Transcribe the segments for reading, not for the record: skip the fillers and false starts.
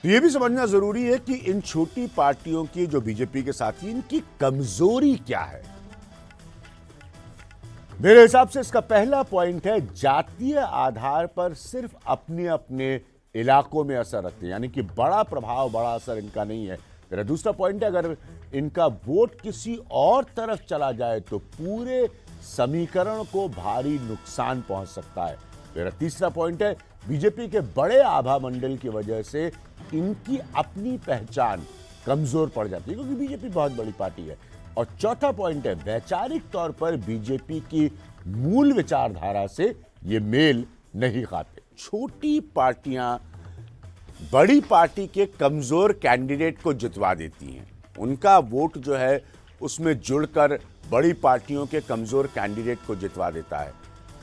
तो ये भी समझना जरूरी है कि इन छोटी पार्टियों की जो बीजेपी के साथी, इनकी कमजोरी क्या है। मेरे हिसाब से इसका पहला पॉइंट है, जातीय आधार पर सिर्फ अपने अपने इलाकों में असर रखते हैं, यानी कि बड़ा प्रभाव, बड़ा असर इनका नहीं है। मेरा दूसरा पॉइंट है, अगर इनका वोट किसी और तरफ चला जाए तो पूरे समीकरण को भारी नुकसान पहुंच सकता है। मेरा तीसरा पॉइंट है, बीजेपी के बड़े आभा मंडल की वजह से इनकी अपनी पहचान कमजोर पड़ जाती है, क्योंकि बीजेपी बहुत बड़ी पार्टी है। और चौथा पॉइंट है, वैचारिक तौर पर बीजेपी की मूल विचारधारा से ये मेल नहीं खाते। छोटी पार्टियां बड़ी पार्टी के कमजोर कैंडिडेट को जितवा देती हैं, उनका वोट जो है उसमें जुड़कर बड़ी पार्टियों के कमजोर कैंडिडेट को जितवा देता है।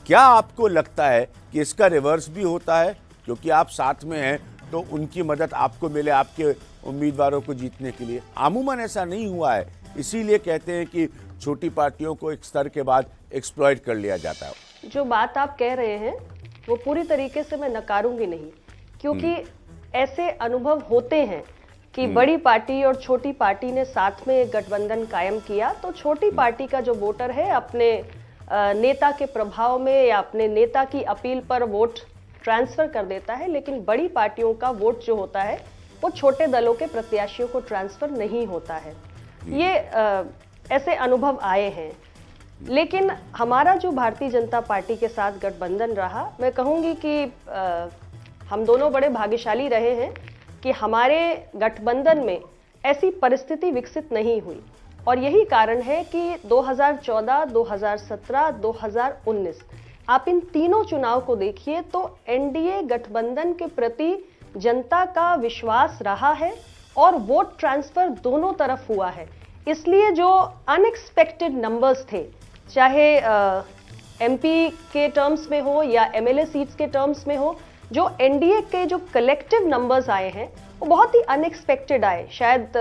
क्या आपको लगता है कि इसका रिवर्स भी होता है, क्योंकि आप साथ में हैं तो उनकी मदद आपको मिले आपके उम्मीदवारों को जीतने के लिए? अमूमन ऐसा नहीं हुआ है, इसीलिए कहते हैं कि छोटी पार्टियों को एक स्तर के बाद एक्सप्लॉइट कर लिया जाता है। जो बात आप कह रहे हैं वो पूरी तरीके से मैं नकारूंगी नहीं, क्योंकि ऐसे अनुभव होते हैं कि बड़ी पार्टी और छोटी पार्टी ने साथ में एक गठबंधन कायम किया तो छोटी पार्टी का जो वोटर है अपने नेता के प्रभाव में या अपने नेता की अपील पर वोट ट्रांसफर कर देता है, लेकिन बड़ी पार्टियों का वोट जो होता है वो छोटे दलों के प्रत्याशियों को ट्रांसफर नहीं होता है। ये ऐसे अनुभव आए हैं। लेकिन हमारा जो भारतीय जनता पार्टी के साथ गठबंधन रहा, मैं कहूंगी कि हम दोनों बड़े भाग्यशाली रहे हैं कि हमारे गठबंधन में ऐसी परिस्थिति विकसित नहीं हुई। और यही कारण है कि 2014, 2017, 2019 आप इन तीनों चुनाव को देखिए तो एनडीए गठबंधन के प्रति जनता का विश्वास रहा है और वोट ट्रांसफर दोनों तरफ हुआ है। इसलिए जो अनएक्सपेक्टेड नंबर्स थे, चाहे एमपी के टर्म्स में हो या एमएलए सीट्स के टर्म्स में हो, जो एनडीए के जो कलेक्टिव नंबर्स आए हैं वो बहुत ही अनएक्सपेक्टेड आए। शायद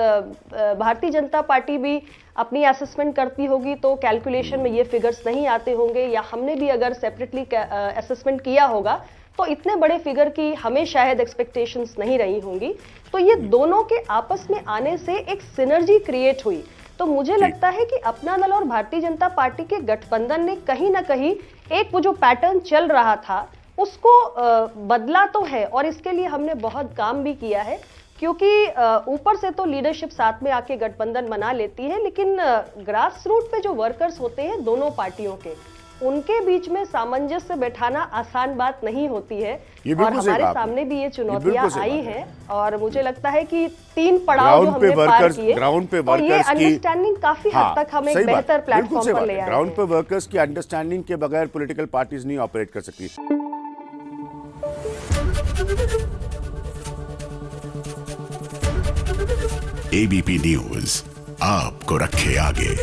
भारतीय जनता पार्टी भी अपनी असेसमेंट करती होगी तो कैलकुलेशन में ये फिगर्स नहीं आते होंगे, या हमने भी अगर सेपरेटली असेसमेंट किया होगा तो इतने बड़े फिगर की हमें शायद एक्सपेक्टेशंस नहीं रही होंगी। तो ये दोनों के आपस में आने से एक सिनर्जी क्रिएट हुई। तो मुझे लगता है कि अपना दल और भारतीय जनता पार्टी के गठबंधन ने कहीं ना कहीं एक वो जो पैटर्न चल रहा था उसको बदला तो है, और इसके लिए हमने बहुत काम भी किया है, क्योंकि ऊपर से तो लीडरशिप साथ में आके गठबंधन बना लेती है, लेकिन ग्रास रूट पे जो वर्कर्स होते हैं दोनों पार्टियों के, उनके बीच में सामंजस्य बैठाना आसान बात नहीं होती है। और हमारे सामने भी ये चुनौतियां आई हैं, और मुझे लगता है कि 3 पड़ाव जो हमने पार किए, तो ये अंडरस्टैंडिंग काफी हद तक हमें एक बेहतर प्लेटफॉर्म पर ले आए। ग्राउंड पे वर्कर्स की अंडरस्टैंडिंग के बगैर पॉलिटिकल पार्टीज नहीं ऑपरेट कर सकती। एबीपी न्यूज आपको रखे आगे।